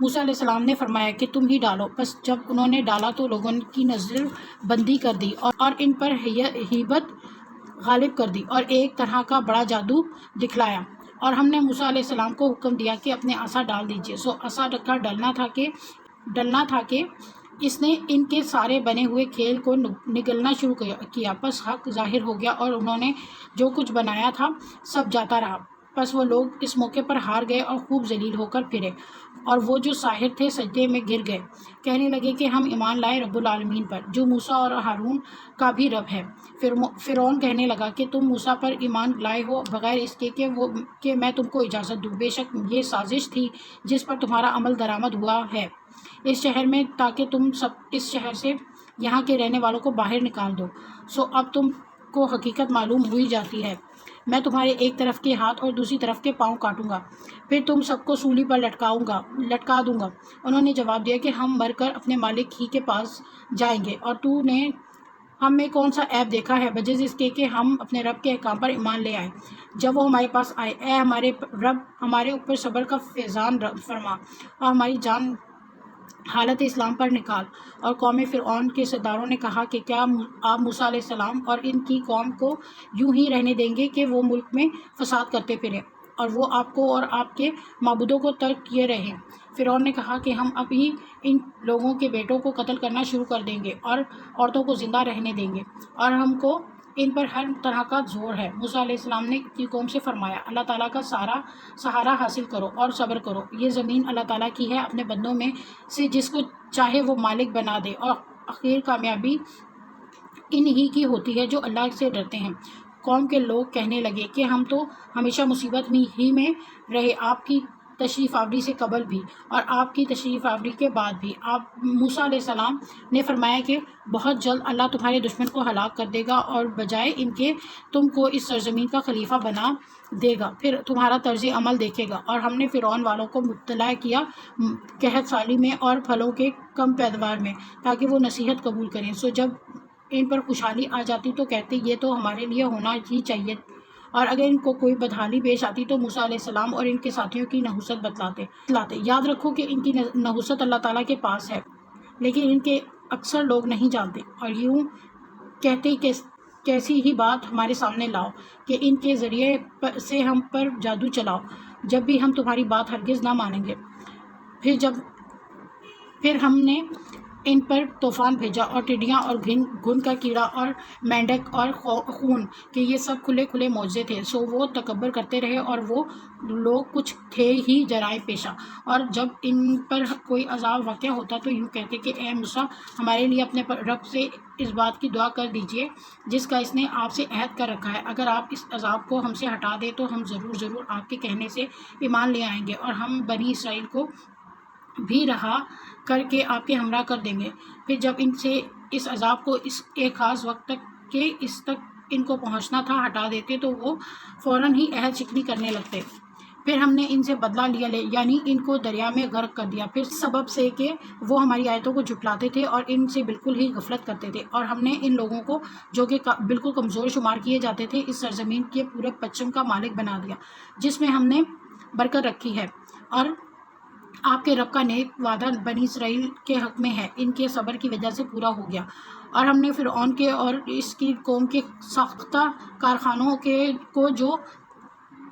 موسیٰ علیہ السلام نے فرمایا کہ تم ہی ڈالو۔ بس جب انہوں نے ڈالا تو لوگوں کی نظر بندی کر دی اور ان پر ہیبت غالب کر دی اور ایک طرح کا بڑا جادو دکھلایا، اور ہم نے موسیٰ علیہ السلام کو حکم دیا کہ اپنے عصا ڈال دیجیے۔ سو عصا کا ڈلنا تھا کہ اس نے ان کے سارے بنے ہوئے کھیل کو نگلنا شروع کیا۔ پس حق ظاہر ہو گیا اور انہوں نے جو کچھ بنایا تھا سب جاتا رہا۔ پس وہ لوگ اس موقع پر ہار گئے اور خوب ذلیل ہو کر پھرے، اور وہ جو ساحر تھے سجدے میں گر گئے، کہنے لگے کہ ہم ایمان لائے رب العالمین پر، جو موسیٰ اور ہارون کا بھی رب ہے۔ فرعون کہنے لگا کہ تم موسیٰ پر ایمان لائے ہو بغیر اس کے کہ میں تم کو اجازت دوں، بے شک یہ سازش تھی جس پر تمہارا عمل درآمد ہوا ہے اس شہر میں، تاکہ تم سب اس شہر سے یہاں کے رہنے والوں کو باہر نکال دو۔ سو اب تم کو حقیقت معلوم ہوئی جاتی ہے، میں تمہارے ایک طرف کے ہاتھ اور دوسری طرف کے پاؤں کاٹوں گا، پھر تم سب کو سولی پر لٹکا دوں گا۔ انہوں نے جواب دیا کہ ہم مر کر اپنے مالک ہی کے پاس جائیں گے، اور تو نے ہم میں کون سا عیب دیکھا ہے بجز اس کے کہ ہم اپنے رب کے احکام پر ایمان لے آئے جب وہ ہمارے پاس آئے۔ اے ہمارے رب، ہمارے اوپر صبر کا فیضان فرما اور ہماری جان حالت اسلام پر نکال۔ اور قوم فرعون کے سرداروں نے کہا کہ کیا آپ موسیٰ علیہ السلام اور ان کی قوم کو یوں ہی رہنے دیں گے کہ وہ ملک میں فساد کرتے پھریں اور وہ آپ کو اور آپ کے معبودوں کو ترک کیے رہیں؟ فرعون نے کہا کہ ہم اب ہی ان لوگوں کے بیٹوں کو قتل کرنا شروع کر دیں گے اور عورتوں کو زندہ رہنے دیں گے، اور ہم کو ان پر ہر طرح کا زور ہے۔ موسیٰ علیہ السلام نے اپنی قوم سے فرمایا، اللہ تعالیٰ کا سہارا حاصل کرو اور صبر کرو، یہ زمین اللہ تعالیٰ کی ہے، اپنے بندوں میں سے جس کو چاہے وہ مالک بنا دے، اور آخر کامیابی ان ہی کی ہوتی ہے جو اللہ سے ڈرتے ہیں۔ قوم کے لوگ کہنے لگے کہ ہم تو ہمیشہ مصیبت ہی میں رہے، آپ کی تشریف آوری سے قبل بھی اور آپ کی تشریف آوری کے بعد بھی۔ موسیٰ علیہ السلام نے فرمایا کہ بہت جلد اللہ تمہارے دشمن کو ہلاک کر دے گا اور بجائے ان کے تم کو اس سرزمین کا خلیفہ بنا دے گا، پھر تمہارا طرز عمل دیکھے گا۔ اور ہم نے فرعون والوں کو مبتلا کیا قحط سالی میں اور پھلوں کے کم پیداوار میں، تاکہ وہ نصیحت قبول کریں۔ سو جب ان پر خوشحالی آ جاتی تو کہتے یہ تو ہمارے لیے ہونا ہی چاہیے، اور اگر ان کو کوئی بدحالی پیش آتی تو موسیٰ علیہ السلام اور ان کے ساتھیوں کی نحوست بتلاتے۔ یاد رکھو کہ ان کی نحوست اللہ تعالیٰ کے پاس ہے، لیکن ان کے اکثر لوگ نہیں جانتے، اور یوں کہتے کہ کیسی ہی بات ہمارے سامنے لاؤ کہ ان کے ذریعے سے ہم پر جادو چلاؤ، جب بھی ہم تمہاری بات ہرگز نہ مانیں گے۔ پھر ہم نے ان پر طوفان بھیجا اور ٹڈیاں اور گھن کا کیڑا اور مینڈک اور خون کہ یہ سب کھلے کھلے معجزے تھے۔ سو وہ تکبر کرتے رہے اور وہ لوگ کچھ تھے ہی جرائم پیشہ، اور جب ان پر کوئی عذاب واقع ہوتا تو یوں کہتے کہ اے موسیٰ، ہمارے لیے اپنے رب سے اس بات کی دعا کر دیجئے جس کا اس نے آپ سے عہد کر رکھا ہے، اگر آپ اس عذاب کو ہم سے ہٹا دیں تو ہم ضرور آپ کے کہنے سے ایمان لے آئیں گے، اور ہم بنی اسرائیل کو بھی رہا کر کے آپ کے ہمراہ کر دیں گے۔ پھر جب ان سے اس عذاب کو اس ایک خاص وقت تک کہ اس تک ان کو پہنچنا تھا ہٹا دیتے تو وہ فوراً ہی عہد شکنی کرنے لگتے۔ پھر ہم نے ان سے بدلہ لیا یعنی ان کو دریا میں غرق کر دیا، پھر سبب سے کہ وہ ہماری آیتوں کو جھٹلاتے تھے اور ان سے بالکل ہی غفلت کرتے تھے، اور ہم نے ان لوگوں کو جو کہ بالکل کمزور شمار کیے جاتے تھے اس سرزمین کے پورے پچھم کا مالک بنا دیا جس میں ہم نے برکت رکھی ہے، اور آپ کے رب کا نیک وعدہ بنی اسرائیل کے حق میں ہے، ان کے صبر کی وجہ سے پورا ہو گیا۔ اور ہم نے فرعون کے اور اس کی قوم کے ساختہ کارخانوں کو جو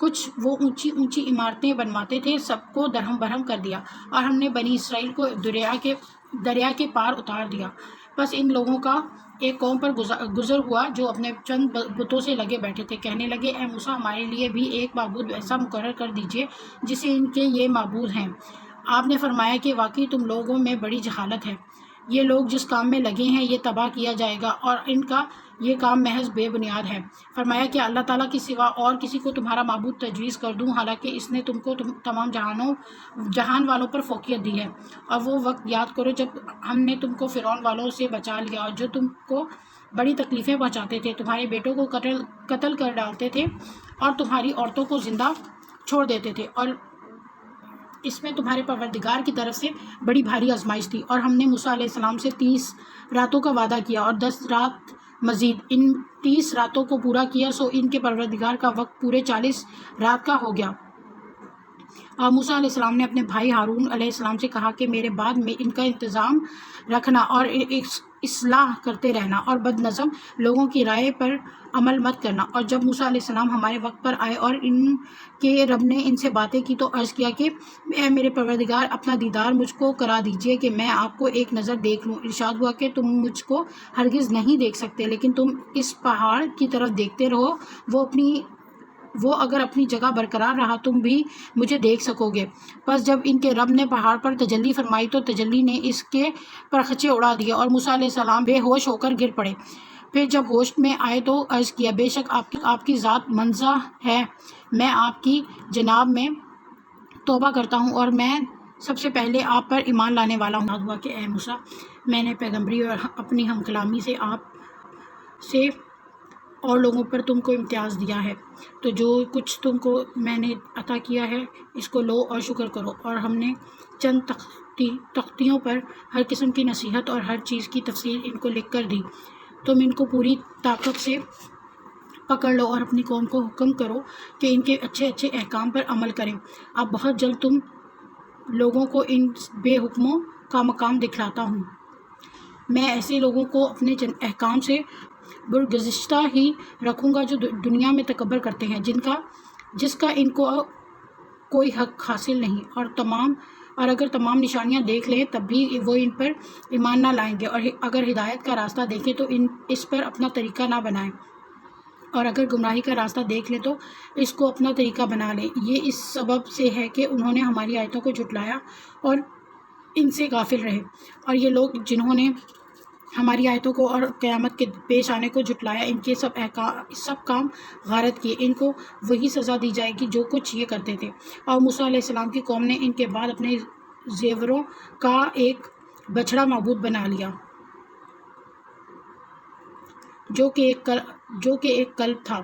کچھ وہ اونچی اونچی عمارتیں بنواتے تھے سب کو درہم برہم کر دیا، اور ہم نے بنی اسرائیل کو دریا کے پار اتار دیا۔ بس ان لوگوں کا ایک قوم پر گزر ہوا جو اپنے چند بتوں سے لگے بیٹھے تھے، کہنے لگے اے موسیٰ، ہمارے لیے بھی ایک معبود ایسا مقرر کر دیجئے جسے ان کے یہ معبود ہیں۔ آپ نے فرمایا کہ واقعی تم لوگوں میں بڑی جہالت ہے، یہ لوگ جس کام میں لگے ہیں یہ تباہ کیا جائے گا، اور ان کا یہ کام محض بے بنیاد ہے۔ فرمایا کہ اللہ تعالیٰ کے سوا اور کسی کو تمہارا معبود تجویز کر دوں، حالانکہ اس نے تم کو تمام جہان والوں پر فوقیت دی ہے۔ اور وہ وقت یاد کرو جب ہم نے تم کو فرعون والوں سے بچا لیا، اور جو تم کو بڑی تکلیفیں پہنچاتے تھے، تمہارے بیٹوں کو قتل کر ڈالتے تھے اور تمہاری عورتوں کو زندہ چھوڑ دیتے تھے، اور اس میں تمہارے پروردگار کی طرف سے بڑی بھاری آزمائش تھی۔ اور ہم نے موسیٰ علیہ السلام سے 30 راتوں کا وعدہ کیا اور 10 رات مزید، ان 30 راتوں کو پورا کیا، سو ان کے پروردگار کا وقت پورے 40 رات کا ہو گیا۔ موسیٰ علیہ السلام نے اپنے بھائی ہارون علیہ السلام سے کہا کہ میرے بعد میں ان کا انتظام رکھنا اور اصلاح کرتے رہنا اور بد نظم لوگوں کی رائے پر عمل مت کرنا۔ اور جب موسیٰ علیہ السلام ہمارے وقت پر آئے اور ان کے رب نے ان سے باتیں کی تو عرض کیا کہ اے میرے پروردگار، اپنا دیدار مجھ کو کرا دیجئے کہ میں آپ کو ایک نظر دیکھ لوں۔ ارشاد ہوا کہ تم مجھ کو ہرگز نہیں دیکھ سکتے، لیکن تم اس پہاڑ کی طرف دیکھتے رہو، وہ اگر اپنی جگہ برقرار رہا تم بھی مجھے دیکھ سکو گے۔ پس جب ان کے رب نے پہاڑ پر تجلی فرمائی تو تجلی نے اس کے پرخچے اڑا دیے اور موسیٰ علیہ السلام بے ہوش ہو کر گر پڑے۔ پھر جب ہوش میں آئے تو عرض کیا، بے شک آپ کی ذات منزہ ہے، میں آپ کی جناب میں توبہ کرتا ہوں اور میں سب سے پہلے آپ پر ایمان لانے والا ہوں۔ ہوا کہ اے موسیٰ، میں نے پیغمبری اور اپنی ہم کلامی سے آپ سے اور لوگوں پر تم کو امتیاز دیا ہے، تو جو کچھ تم کو میں نے عطا کیا ہے اس کو لو اور شکر کرو۔ اور ہم نے چند تختیوں پر ہر قسم کی نصیحت اور ہر چیز کی تفصیل ان کو لکھ کر دی، تم ان کو پوری طاقت سے پکڑ لو اور اپنی قوم کو حکم کرو کہ ان کے اچھے اچھے احکام پر عمل کریں۔ اب بہت جلد تم لوگوں کو ان بے حکموں کا مقام دکھلاتا ہوں۔ میں ایسے لوگوں کو اپنے احکام سے برگزشتہ ہی رکھوں گا جو دنیا میں تکبر کرتے ہیں، جس کا ان کو کوئی حق حاصل نہیں، اور اگر تمام نشانیاں دیکھ لیں تب بھی وہ ان پر ایمان نہ لائیں گے، اور اگر ہدایت کا راستہ دیکھیں تو اس پر اپنا طریقہ نہ بنائیں، اور اگر گمراہی کا راستہ دیکھ لیں تو اس کو اپنا طریقہ بنا لیں۔ یہ اس سبب سے ہے کہ انہوں نے ہماری آیتوں کو جھٹلایا اور ان سے غافل رہے، اور یہ لوگ جنہوں نے ہماری آیتوں کو اور قیامت کے پیش آنے کو جھٹلایا، ان کے سب کام غارت کیے، ان کو وہی سزا دی جائے گی جو کچھ یہ کرتے تھے۔ اور موسیٰ علیہ السلام کی قوم نے ان کے بعد اپنے زیوروں کا ایک بچڑا معبود بنا لیا جو کہ ایک کلب تھا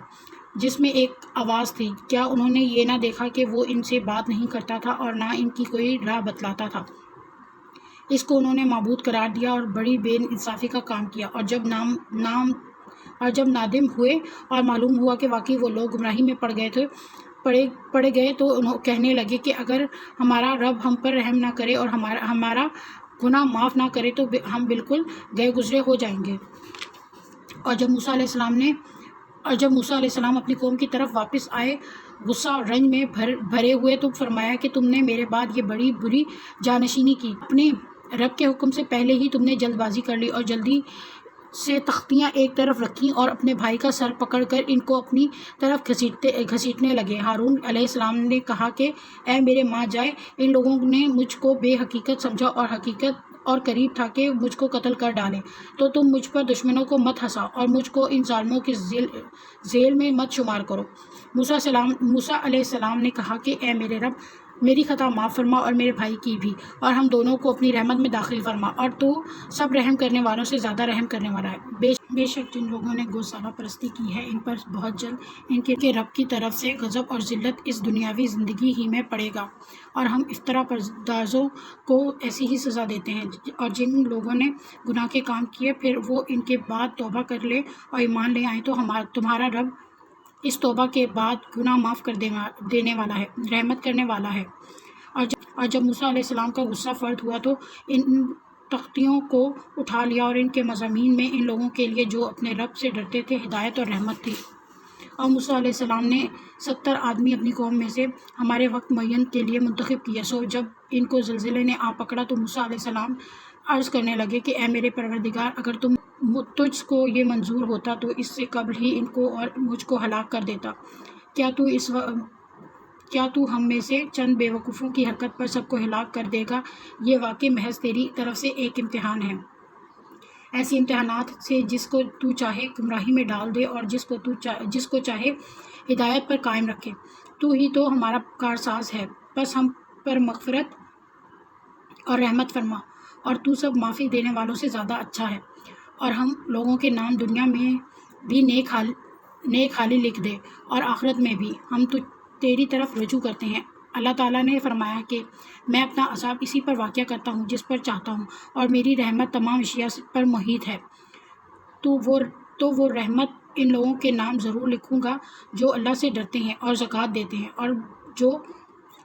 جس میں ایک آواز تھی۔ کیا انہوں نے یہ نہ دیکھا کہ وہ ان سے بات نہیں کرتا تھا اور نہ ان کی کوئی راہ بتلاتا تھا؟ اس کو انہوں نے معبود قرار دیا اور بڑی بے انصافی کا کام کیا، اور جب نادم ہوئے اور معلوم ہوا کہ واقعی وہ لوگ گمراہی میں پڑ گئے تو انہوں کہنے لگے کہ اگر ہمارا رب ہم پر رحم نہ کرے اور ہمارا گناہ معاف نہ کرے تو ہم بالکل گئے گزرے ہو جائیں گے۔ اور جب موسیٰ علیہ السلام اپنی قوم کی طرف واپس آئے غصہ اور رنج میں بھرے ہوئے تو فرمایا کہ تم نے میرے بعد یہ بڑی بری جانشینی کی، اپنے رب کے حکم سے پہلے ہی تم نے جلد بازی کر لی اور جلدی سے تختیاں ایک طرف رکھیں اور اپنے بھائی کا سر پکڑ کر ان کو اپنی طرف گھسیٹنے لگے۔ ہارون علیہ السلام نے کہا کہ اے میرے ماں جائے، ان لوگوں نے مجھ کو بے حقیقت سمجھا اور قریب تھا کہ مجھ کو قتل کر ڈالیں، تو تم مجھ پر دشمنوں کو مت ہنساؤ اور مجھ کو ان ظالموں کے ذیل میں مت شمار کرو۔ موسیٰ علیہ السلام نے کہا کہ اے میرے رب، میری خطا معاف فرما اور میرے بھائی کی بھی، اور ہم دونوں کو اپنی رحمت میں داخل فرما، اور تو سب رحم کرنے والوں سے زیادہ رحم کرنے والا ہے۔ بے شک جن لوگوں نے گوسالہ پرستی کی ہے ان پر بہت جلد ان کے رب کی طرف سے غضب اور ذلت اس دنیاوی زندگی ہی میں پڑے گا، اور ہم افترا پردازوں کو ایسی ہی سزا دیتے ہیں۔ اور جن لوگوں نے گناہ کے کام کیے پھر وہ ان کے بعد توبہ کر لیں اور ایمان لے آئیں تو تمہارا رب اس توبہ کے بعد گناہ معاف کر دینے والا ہے، رحمت کرنے والا ہے۔ اور جب موسیٰ علیہ السلام کا غصہ فرد ہوا تو ان تختیوں کو اٹھا لیا، اور ان کے مضامین میں ان لوگوں کے لیے جو اپنے رب سے ڈرتے تھے ہدایت اور رحمت تھی۔ اور موسیٰ علیہ السلام نے 70 آدمی اپنی قوم میں سے ہمارے وقت معین کے لیے منتخب کیے۔ سو جب ان کو زلزلے نے آ پکڑا تو موسیٰ علیہ السلام عرض کرنے لگے کہ اے میرے پروردگار، اگر تجھ کو یہ منظور ہوتا تو اس سے قبل ہی ان کو اور مجھ کو ہلاک کر دیتا۔ کیا تو ہم میں سے چند بے وقوفوں کی حرکت پر سب کو ہلاک کر دے گا؟ یہ واقعی محض تیری طرف سے ایک امتحان ہے، ایسی امتحانات سے جس کو تو چاہے گمراہی میں ڈال دے اور جس کو چاہے ہدایت پر قائم رکھے۔ تو ہی تو ہمارا کارساز ہے، بس ہم پر مغفرت اور رحمت فرما، اور تو سب معافی دینے والوں سے زیادہ اچھا ہے۔ اور ہم لوگوں کے نام دنیا میں بھی نیک حالی لکھ دے اور آخرت میں بھی ہم تیری طرف رجوع کرتے ہیں۔ اللہ تعالیٰ نے فرمایا کہ میں اپنا عذاب اسی پر واقع کرتا ہوں جس پر چاہتا ہوں، اور میری رحمت تمام اشیاء پر محیط ہے۔ تو وہ رحمت ان لوگوں کے نام ضرور لکھوں گا جو اللہ سے ڈرتے ہیں اور زکوٰۃ دیتے ہیں، اور جو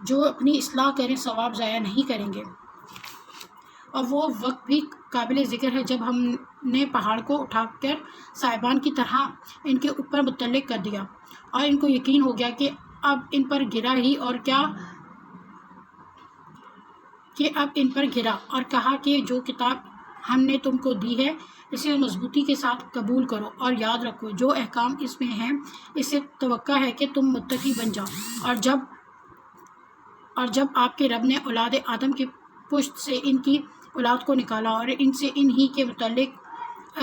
جو اپنی اصلاح کریں ثواب ضائع نہیں کریں گے۔ اور وہ وقت بھی قابل ذکر ہے جب ہم نے پہاڑ کو اٹھا کر صاحبان کی طرح ان کے اوپر متعلق کر دیا، اور ان کو یقین ہو گیا کہ اب ان پر گرا ہی اور کیا اور کہا کہ جو کتاب ہم نے تم کو دی ہے اسے مضبوطی کے ساتھ قبول کرو، اور یاد رکھو جو احکام اس میں ہیں اس سے توقع ہے کہ تم متقی بن جاؤ۔ اور جب آپ کے رب نے اولاد آدم کے پشت سے ان کی اولاد کو نکالا اور ان سے انہی کے متعلق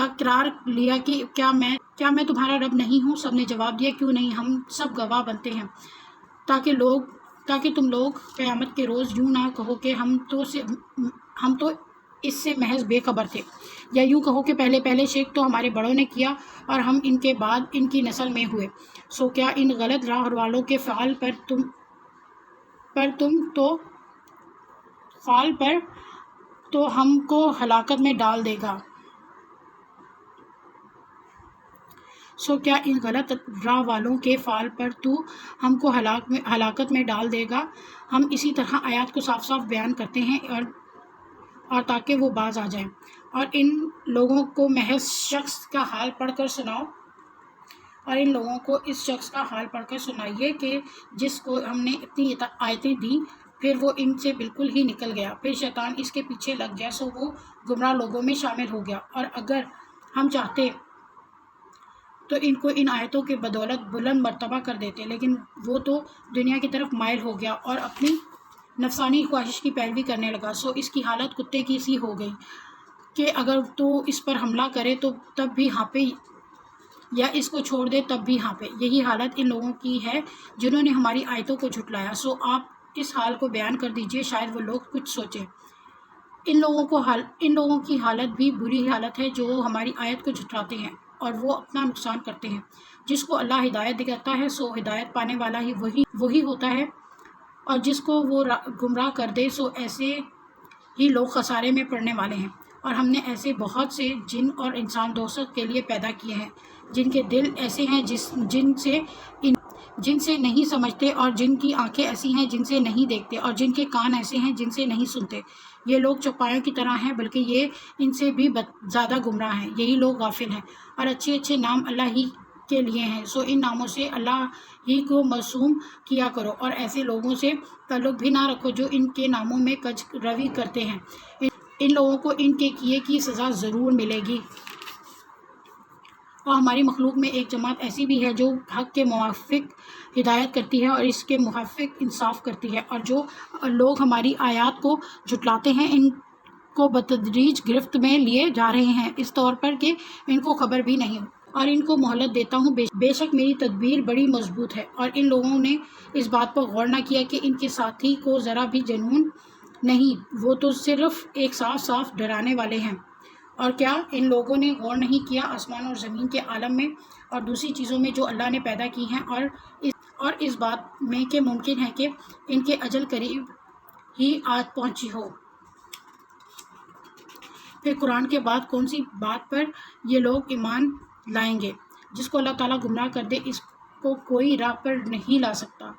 اقرار لیا کہ کیا میں تمہارا رب نہیں ہوں، سب نے جواب دیا کیوں نہیں، ہم سب گواہ بنتے ہیں، تاکہ تم لوگ قیامت کے روز یوں نہ کہو کہ ہم تو اس سے محض بے خبر تھے، یا یوں کہو کہ پہلے شرک تو ہمارے بڑوں نے کیا اور ہم ان کے بعد ان کی نسل میں ہوئے، سو کیا ان غلط راہ والوں کے فعل پر تو ہم کو ہلاکت میں ڈال دے گا۔ سو کیا ان غلط راہ والوں کے فعل پر تو ہم کو ہلاکت میں ڈال دے گا۔ ہم اسی طرح آیات کو صاف صاف بیان کرتے ہیں اور تاکہ وہ باز آ جائیں، اور ان لوگوں کو محض شخص کا حال پڑھ کر سناؤ، اور ان لوگوں کو اس شخص کا حال پڑھ کر سنائیے کہ جس کو ہم نے اتنی آیتیں دیں پھر وہ ان سے بالکل ہی نکل گیا، پھر شیطان اس کے پیچھے لگ گیا، سو وہ گمراہ لوگوں میں شامل ہو گیا۔ اور اگر ہم چاہتے تو ان کو ان آیتوں کے بدولت بلند مرتبہ کر دیتے، لیکن وہ تو دنیا کی طرف مائل ہو گیا اور اپنی نفسانی خواہش کی پیروی کرنے لگا، سو اس کی حالت کتے کی سی ہو گئی کہ اگر تو اس پر حملہ کرے تو تب بھی ہانپے، یا اس کو چھوڑ دے تب بھی ہانپے۔ یہی حالت ان لوگوں کی ہے جنہوں نے ہماری آیتوں کو جھٹلایا، سو آپ اس حال کو بیان کر دیجئے، شاید وہ لوگ کچھ سوچیں۔ ان لوگوں کی حالت بھی بری حالت ہے جو ہماری آیت کو جھٹلاتے ہیں اور وہ اپنا نقصان کرتے ہیں۔ جس کو اللہ ہدایت دکھاتا ہے سو ہدایت پانے والا ہی وہی ہوتا ہے، اور جس کو وہ گمراہ کر دے سو ایسے ہی لوگ خسارے میں پڑنے والے ہیں۔ اور ہم نے ایسے بہت سے جن اور انسان دوست کے لیے پیدا کیے ہیں جن کے دل ایسے ہیں جن سے نہیں سمجھتے، اور جن کی آنکھیں ایسی ہیں جن سے نہیں دیکھتے، اور جن کے کان ایسے ہیں جن سے نہیں سنتے۔ یہ لوگ چوپایوں کی طرح ہیں، بلکہ یہ ان سے بھی زیادہ گمراہ ہیں۔ یہی لوگ غافل ہیں، اور اچھے نام اللہ ہی کے لیے ہیں، سو ان ناموں سے اللہ ہی کو موسوم کیا کرو، اور ایسے لوگوں سے تعلق بھی نہ رکھو جو ان کے ناموں میں کج روی کرتے ہیں۔ ان لوگوں کو ان کے کیے کی سزا ضرور ملے گی۔ اور ہماری مخلوق میں ایک جماعت ایسی بھی ہے جو حق کے موافق ہدایت کرتی ہے اور اس کے موافق انصاف کرتی ہے، اور جو لوگ ہماری آیات کو جھٹلاتے ہیں ان کو بتدریج گرفت میں لیے جا رہے ہیں، اس طور پر کہ ان کو خبر بھی نہیں، اور ان کو مہلت دیتا ہوں، بے شک میری تدبیر بڑی مضبوط ہے۔ اور ان لوگوں نے اس بات پر غور نہ کیا کہ ان کے ساتھی کو ذرا بھی جنون نہیں، وہ تو صرف ایک صاف ڈرانے والے ہیں۔ اور کیا ان لوگوں نے غور نہیں کیا آسمان اور زمین کے عالم میں اور دوسری چیزوں میں جو اللہ نے پیدا کی ہیں، اور اس بات میں کہ ممکن ہے کہ ان کے اجل قریب ہی آ پہنچی ہو۔ پھر قرآن کے بعد کون سی بات پر یہ لوگ ایمان لائیں گے؟ جس کو اللہ تعالیٰ گمراہ کر دے اس کو کوئی راہ پر نہیں لا سکتا،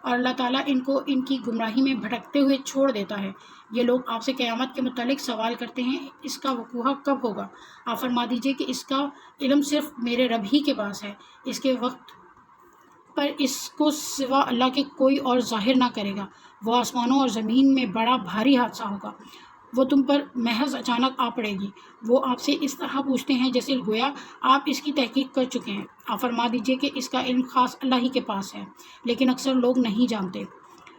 اور اللہ تعالیٰ ان کو ان کی گمراہی میں بھٹکتے ہوئے چھوڑ دیتا ہے۔ یہ لوگ آپ سے قیامت کے متعلق سوال کرتے ہیں، اس کا وقوع کب ہوگا؟ آپ فرما دیجئے کہ اس کا علم صرف میرے رب ہی کے پاس ہے، اس کے وقت پر اس کو سوا اللہ کے کوئی اور ظاہر نہ کرے گا۔ وہ آسمانوں اور زمین میں بڑا بھاری حادثہ ہوگا، وہ تم پر محض اچانک آ پڑے گی۔ وہ آپ سے اس طرح پوچھتے ہیں جیسے گویا آپ اس کی تحقیق کر چکے ہیں۔ آپ فرما دیجئے کہ اس کا علم خاص اللہ ہی کے پاس ہے، لیکن اکثر لوگ نہیں جانتے۔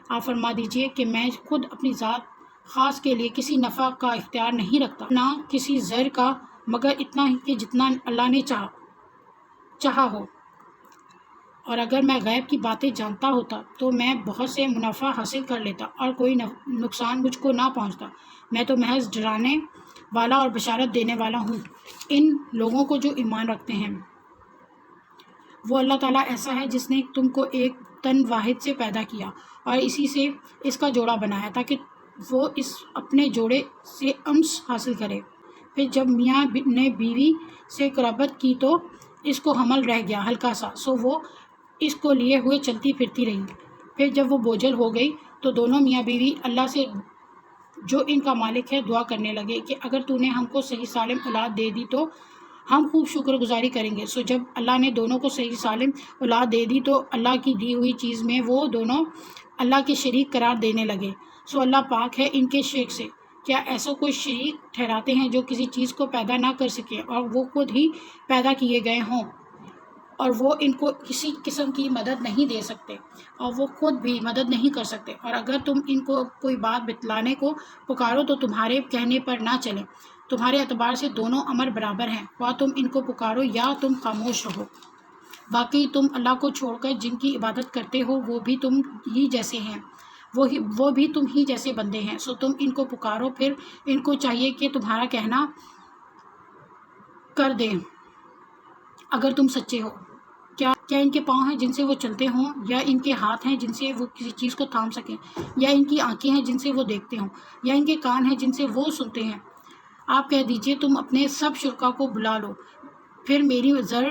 آپ فرما دیجئے کہ میں خود اپنی ذات خاص کے لیے کسی نفع کا اختیار نہیں رکھتا، نہ کسی ضر کا، مگر اتنا ہی کہ جتنا اللہ نے چاہا ہو۔ اور اگر میں غیب کی باتیں جانتا ہوتا تو میں بہت سے منافع حاصل کر لیتا اور کوئی نقصان مجھ کو نہ پہنچتا۔ میں تو محض ڈرانے والا اور بشارت دینے والا ہوں ان لوگوں کو جو ایمان رکھتے ہیں۔ وہ اللہ تعالیٰ ایسا ہے جس نے تم کو ایک تن واحد سے پیدا کیا اور اسی سے اس کا جوڑا بنایا تاکہ وہ اس اپنے جوڑے سے انس حاصل کرے۔ پھر جب میاں نے بیوی سے قرابت کی تو اس کو حمل رہ گیا ہلکا سا، سو وہ اس کو لیے ہوئے چلتی پھرتی رہی۔ پھر جب وہ بوجھل ہو گئی تو دونوں میاں بیوی اللہ سے جو ان کا مالک ہے دعا کرنے لگے کہ اگر تو نے ہم کو صحیح سالم اولاد دے دی تو ہم خوب شکر گزاری کریں گے۔ جب اللہ نے دونوں کو صحیح سالم اولاد دے دی تو اللہ کی دی ہوئی چیز میں وہ دونوں اللہ کے شریک قرار دینے لگے۔ اللہ پاک ہے ان کے شرک سے۔ کیا ایسا کوئی شریک ٹھہراتے ہیں جو کسی چیز کو پیدا نہ کر سکے اور وہ خود ہی پیدا کیے گئے ہوں، اور وہ ان کو کسی قسم کی مدد نہیں دے سکتے اور وہ خود بھی مدد نہیں کر سکتے۔ اور اگر تم ان کو کوئی بات بتلانے کو پکارو تو تمہارے کہنے پر نہ چلیں۔ تمہارے اعتبار سے دونوں امر برابر ہیں، خواہ تم ان کو پکارو یا تم خاموش رہو۔ باقی تم اللہ کو چھوڑ کر جن کی عبادت کرتے ہو وہ بھی تم ہی جیسے ہیں، وہ بھی تم ہی جیسے بندے ہیں۔ تم ان کو پکارو، پھر ان کو چاہیے کہ تمہارا کہنا کر دیں اگر تم سچے ہو۔ کیا ان کے پاؤں ہیں جن سے وہ چلتے ہوں، یا ان کے ہاتھ ہیں جن سے وہ کسی چیز کو تھام سکیں، یا ان کی آنکھیں ہیں جن سے وہ دیکھتے ہوں، یا ان کے کان ہیں جن سے وہ سنتے ہیں؟ آپ کہہ دیجئے تم اپنے سب شرکا کو بلا لو، پھر میری زر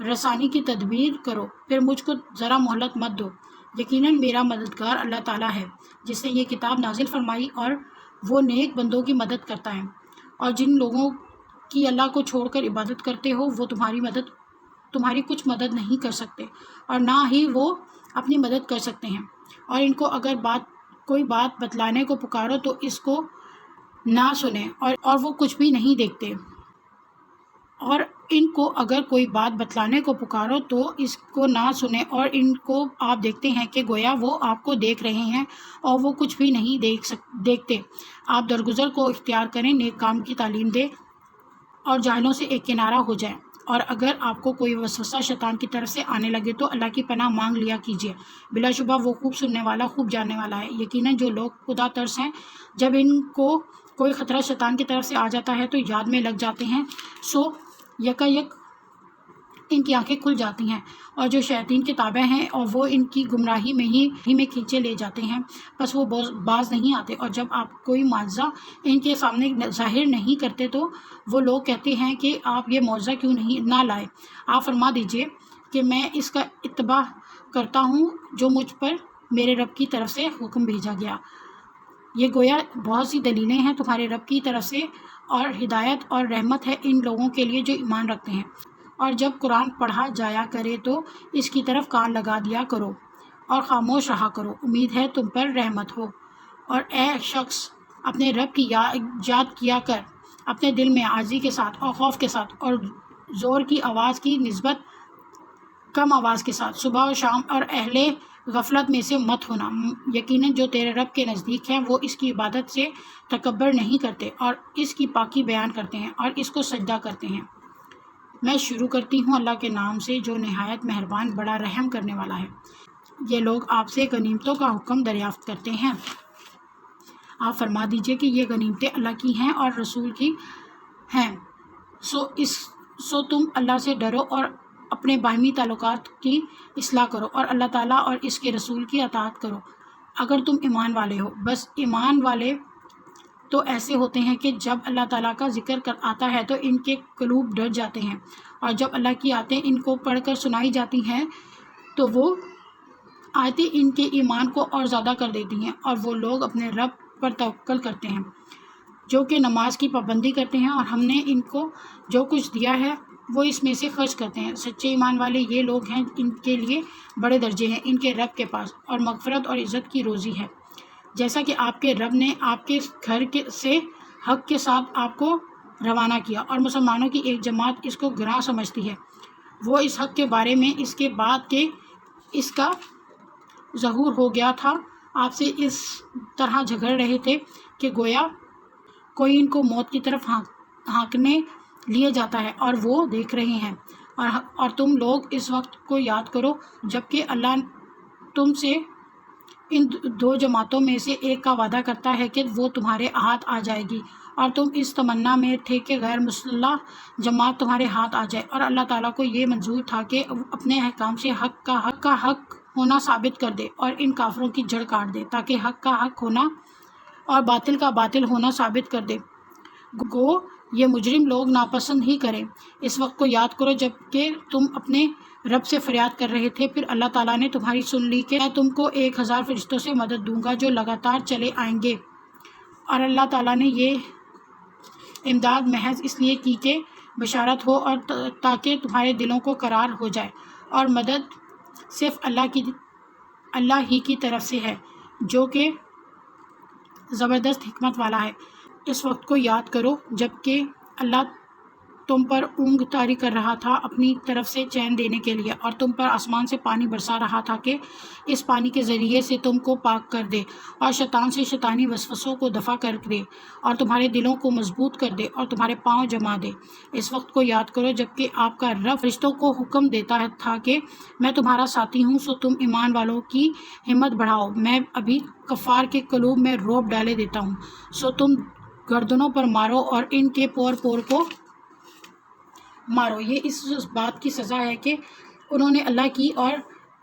رسانی کی تدبیر کرو، پھر مجھ کو ذرا مہلت مت دو۔ یقیناً میرا مددگار اللہ تعالیٰ ہے جس نے یہ کتاب نازل فرمائی، اور وہ نیک بندوں کی مدد کرتا ہے۔ اور جن لوگوں کی اللہ کو چھوڑ کر عبادت کرتے ہو وہ تمہاری کچھ مدد نہیں کر سکتے، اور نہ ہی وہ اپنی مدد کر سکتے ہیں۔ اور ان کو اگر کوئی بات بتلانے کو پکارو تو اس کو نہ سنیں، اور وہ کچھ بھی نہیں دیکھتے۔ اور ان کو اگر کوئی بات بتلانے کو پکارو تو اس کو نہ سنیں، اور ان کو آپ دیکھتے ہیں کہ گویا وہ آپ کو دیکھ رہے ہیں اور وہ کچھ بھی نہیں دیکھتے۔ آپ درگزر کو اختیار کریں، نیک کام کی تعلیم دیں اور جاہلوں سے ایک کنارہ ہو جائیں۔ اور اگر آپ کو کوئی وسوسہ شیطان کی طرف سے آنے لگے تو اللہ کی پناہ مانگ لیا کیجیے، بلا شبہ وہ خوب سننے والا، خوب جاننے والا ہے۔ یقیناً جو لوگ خدا ترس ہیں، جب ان کو کوئی خطرہ شیطان کی طرف سے آ جاتا ہے تو یاد میں لگ جاتے ہیں، یکایک ان کی آنکھیں کھل جاتی ہیں، اور جو شیاطین کے تابع ہیں اور وہ ان کی گمراہی میں کھینچے لے جاتے ہیں، بس وہ باز نہیں آتے۔ اور جب آپ کوئی معجزہ ان کے سامنے ظاہر نہیں کرتے تو وہ لوگ کہتے ہیں کہ آپ یہ معجزہ کیوں نہ لائے۔ آپ فرما دیجئے کہ میں اس کا اتباع کرتا ہوں جو مجھ پر میرے رب کی طرف سے حکم بھیجا گیا۔ یہ گویا بہت سی دلیلیں ہیں تمہارے رب کی طرف سے، اور ہدایت اور رحمت ہے ان لوگوں کے لیے جو ایمان رکھتے ہیں۔ اور جب قرآن پڑھا جایا کرے تو اس کی طرف کان لگا دیا کرو اور خاموش رہا کرو، امید ہے تم پر رحمت ہو۔ اور اے شخص، اپنے رب کی یاد کیا کر اپنے دل میں عاجزی کے ساتھ اور خوف کے ساتھ، اور زور کی آواز کی نسبت کم آواز کے ساتھ، صبح اور شام، اور اہل غفلت میں سے مت ہونا۔ یقیناً جو تیرے رب کے نزدیک ہیں وہ اس کی عبادت سے تکبر نہیں کرتے، اور اس کی پاکی بیان کرتے ہیں اور اس کو سجدہ کرتے ہیں۔ میں شروع کرتی ہوں اللہ کے نام سے جو نہایت مہربان، بڑا رحم کرنے والا ہے۔ یہ لوگ آپ سے غنیمتوں کا حکم دریافت کرتے ہیں۔ آپ فرما دیجئے کہ یہ غنیمتیں اللہ کی ہیں اور رسول کی ہیں، تم اللہ سے ڈرو اور اپنے باہمی تعلقات کی اصلاح کرو، اور اللہ تعالیٰ اور اس کے رسول کی اطاعت کرو اگر تم ایمان والے ہو۔ بس ایمان والے تو ایسے ہوتے ہیں کہ جب اللہ تعالیٰ کا ذکر آتا ہے تو ان کے قلوب ڈر جاتے ہیں، اور جب اللہ کی آیتیں ان کو پڑھ کر سنائی جاتی ہیں تو وہ آیتیں ان کے ایمان کو اور زیادہ کر دیتی ہیں، اور وہ لوگ اپنے رب پر توکل کرتے ہیں جو کہ نماز کی پابندی کرتے ہیں، اور ہم نے ان کو جو کچھ دیا ہے وہ اس میں سے خرچ کرتے ہیں۔ سچے ایمان والے یہ لوگ ہیں، ان کے لیے بڑے درجے ہیں ان کے رب کے پاس، اور مغفرت اور عزت کی روزی ہے۔ جیسا کہ آپ کے رب نے آپ کے گھر سے حق کے ساتھ آپ کو روانہ کیا، اور مسلمانوں کی ایک جماعت اس کو گناہ سمجھتی ہے، وہ اس حق کے بارے میں اس کے بعد کہ اس کا ظہور ہو گیا تھا آپ سے اس طرح جھگڑ رہے تھے کہ گویا کوئی ان کو موت کی طرف ہانکنے لیے جاتا ہے اور وہ دیکھ رہے ہیں۔ اور تم لوگ اس وقت کو یاد کرو جبکہ اللہ تم سے ان دو جماعتوں میں سے ایک کا وعدہ کرتا ہے کہ وہ تمہارے ہاتھ آ جائے گی، اور تم اس تمنا میں تھے کہ غیر مسلح جماعت تمہارے ہاتھ آ جائے، اور اللہ تعالیٰ کو یہ منظور تھا کہ اپنے احکام سے حق کا حق ہونا ثابت کر دے اور ان کافروں کی جڑ کاٹ دے، تاکہ حق کا حق ہونا اور باطل کا باطل ہونا ثابت کر دے۔ گو یہ مجرم لوگ ناپسند ہی کریں۔ اس وقت کو یاد کرو جب کہ تم اپنے رب سے فریاد کر رہے تھے، پھر اللہ تعالیٰ نے تمہاری سن لی کہ میں تم کو 1000 فرشتوں سے مدد دوں گا جو لگاتار چلے آئیں گے۔ اور اللہ تعالیٰ نے یہ امداد محض اس لیے کی کہ بشارت ہو اور تاکہ تمہارے دلوں کو قرار ہو جائے، اور مدد صرف اللہ ہی کی طرف سے ہے جو کہ زبردست حکمت والا ہے۔ اس وقت کو یاد کرو جب کہ اللہ تم پر اونگ طاری کر رہا تھا اپنی طرف سے چین دینے کے لیے، اور تم پر آسمان سے پانی برسا رہا تھا کہ اس پانی کے ذریعے سے تم کو پاک کر دے اور شیطان سے شیطانی وسوسوں کو دفع کر دے اور تمہارے دلوں کو مضبوط کر دے اور تمہارے پاؤں جما دے۔ اس وقت کو یاد کرو جب کہ آپ کا رب فرشتوں کو حکم دیتا تھا کہ میں تمہارا ساتھی ہوں، سو تم ایمان والوں کی ہمت بڑھاؤ، میں ابھی کفار کے قلوب میں رعب ڈالے دیتا ہوں، سو تم گردنوں پر مارو اور ان کے پور کو مارو۔ یہ اس بات کی سزا ہے کہ انہوں نے اللہ کی اور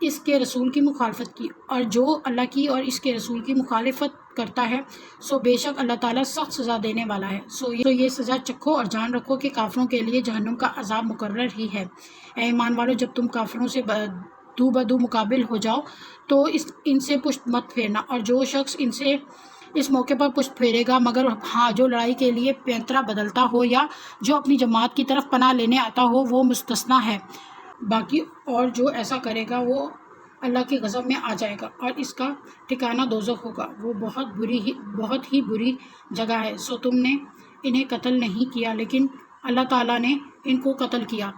اس کے رسول کی مخالفت کی، اور جو اللہ کی اور اس کے رسول کی مخالفت کرتا ہے سو بے شک اللہ تعالیٰ سخت سزا دینے والا ہے۔ سو یہ سزا چکھو اور جان رکھو کہ کافروں کے لیے جہنم کا عذاب مقرر ہی ہے۔ اے ایمان والو، جب تم کافروں سے دو بدو مقابل ہو جاؤ تو ان سے پشت مت پھیرنا، اور جو شخص ان سے اس موقع پر پشت پھیرے گا، مگر ہاں جو لڑائی کے لیے پینترا بدلتا ہو یا جو اپنی جماعت کی طرف پناہ لینے آتا ہو وہ مستثنیٰ ہے، باقی اور جو ایسا کرے گا وہ اللہ کے غضب میں آ جائے گا اور اس کا ٹھکانہ دوزخ ہوگا، وہ بہت ہی بری جگہ ہے۔ سو تم نے انہیں قتل نہیں کیا لیکن اللہ تعالیٰ نے ان کو قتل کیا۔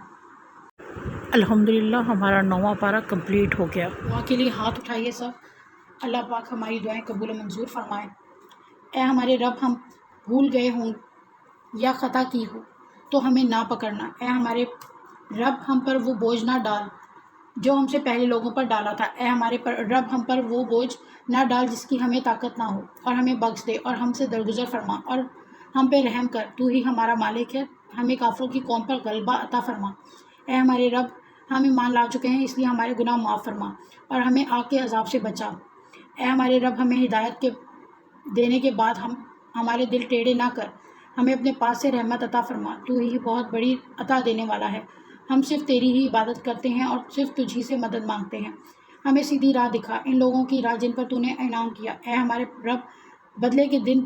الحمدللہ ہمارا 9واں پارہ کمپلیٹ ہو گیا۔ دعا کے لیے ہاتھ اٹھائیے سب۔ اللہ پاک ہماری دعائیں قبول و منظور فرمائے۔ اے ہمارے رب، ہم بھول گئے ہوں یا خطا کی ہو تو ہمیں نہ پکڑنا۔ اے ہمارے رب، ہم پر وہ بوجھ نہ ڈال جو ہم سے پہلے لوگوں پر ڈالا تھا۔ اے ہمارے رب، ہم پر وہ بوجھ نہ ڈال جس کی ہمیں طاقت نہ ہو، اور ہمیں بخش دے اور ہم سے درگزر فرما اور ہم پہ رحم کر، تو ہی ہمارا مالک ہے، ہمیں کافروں کی قوم پر غلبہ عطا فرما۔ اے ہمارے رب، ہم ایمان لا چکے ہیں اس لیے ہمارے گناہ معاف فرما اور ہمیں آگ کے عذاب سے بچا۔ اے ہمارے رب، ہمیں ہدایت کے دینے کے بعد ہمارے دل ٹیڑھے نہ کر، ہمیں اپنے پاس سے رحمت عطا فرما، تو ہی بہت بڑی عطا دینے والا ہے۔ ہم صرف تیری ہی عبادت کرتے ہیں اور صرف تجھ ہی سے مدد مانگتے ہیں۔ ہمیں سیدھی راہ دکھا، ان لوگوں کی راہ جن پر تو نے انعام کیا۔ اے ہمارے رب، بدلے کے دن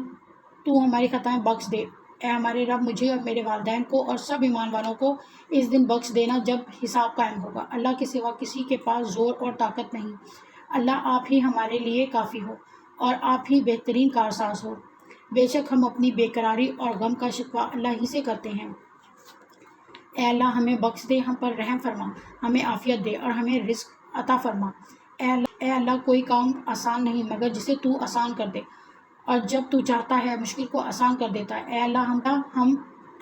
تو ہماری خطائیں بخش دے۔ اے ہمارے رب، مجھے اور میرے والدین کو اور سب ایمان والوں کو اس دن بخش دینا جب حساب قائم ہوگا۔ اللہ کے سوا کسی کے پاس زور اور طاقت نہیں۔ اللہ آپ ہی ہمارے لیے کافی ہو اور آپ ہی بہترین کارساز ہو۔ بے شک ہم اپنی بے قراری اور غم کا شکوہ اللہ ہی سے کرتے ہیں۔ اے اللہ، ہمیں بخش دے، ہم پر رحم فرما، ہمیں عافیت دے اور ہمیں رزق عطا فرما۔ اے اللہ، کوئی کام آسان نہیں مگر جسے تو آسان کر دے، اور جب تو چاہتا ہے مشکل کو آسان کر دیتا ہے۔ اے اللہ، ہم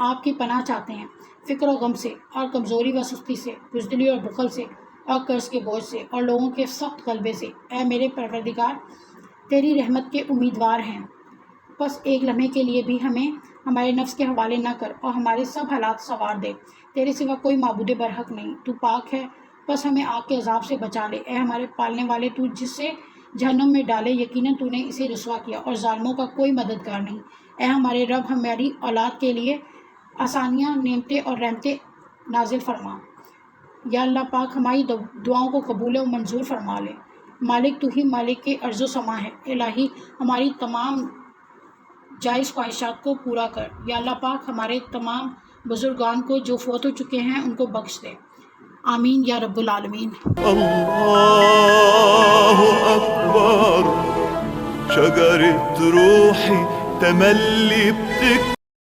آپ کی پناہ چاہتے ہیں فکر و غم سے اور کمزوری و سستی سے، بزدلی اور بخل سے اور قرض کے بوجھ سے اور لوگوں کے سخت غلبے سے۔ اے میرے پروردگار، تیری رحمت کے امیدوار ہیں، بس ایک لمحے کے لیے بھی ہمیں ہمارے نفس کے حوالے نہ کر اور ہمارے سب حالات سنوار دے۔ تیرے سوا کوئی معبود برحق نہیں، تو پاک ہے، بس ہمیں آگ کے عذاب سے بچا لے۔ اے ہمارے پالنے والے، تو جس سے جہنم میں ڈالے، یقیناً تو نے اسے رسوا کیا اور ظالموں کا کوئی مددگار نہیں۔ اے ہمارے رب، ہماری اولاد کے لیے آسانیاں، نعمتیں اور رحمتیں نازل فرما۔ یا اللہ پاک، ہماری دعاؤں کو قبول و منظور فرما لے۔ مالک، تو ہی مالک کے ارض و سما ہے۔ الہی، ہماری تمام جائز خواہشات کو پورا کر۔ یا اللہ پاک، ہمارے تمام بزرگان کو جو فوت ہو چکے ہیں ان کو بخش دے۔ آمین یا رب العالمین۔ الله أكبر، شجرة روحي تملي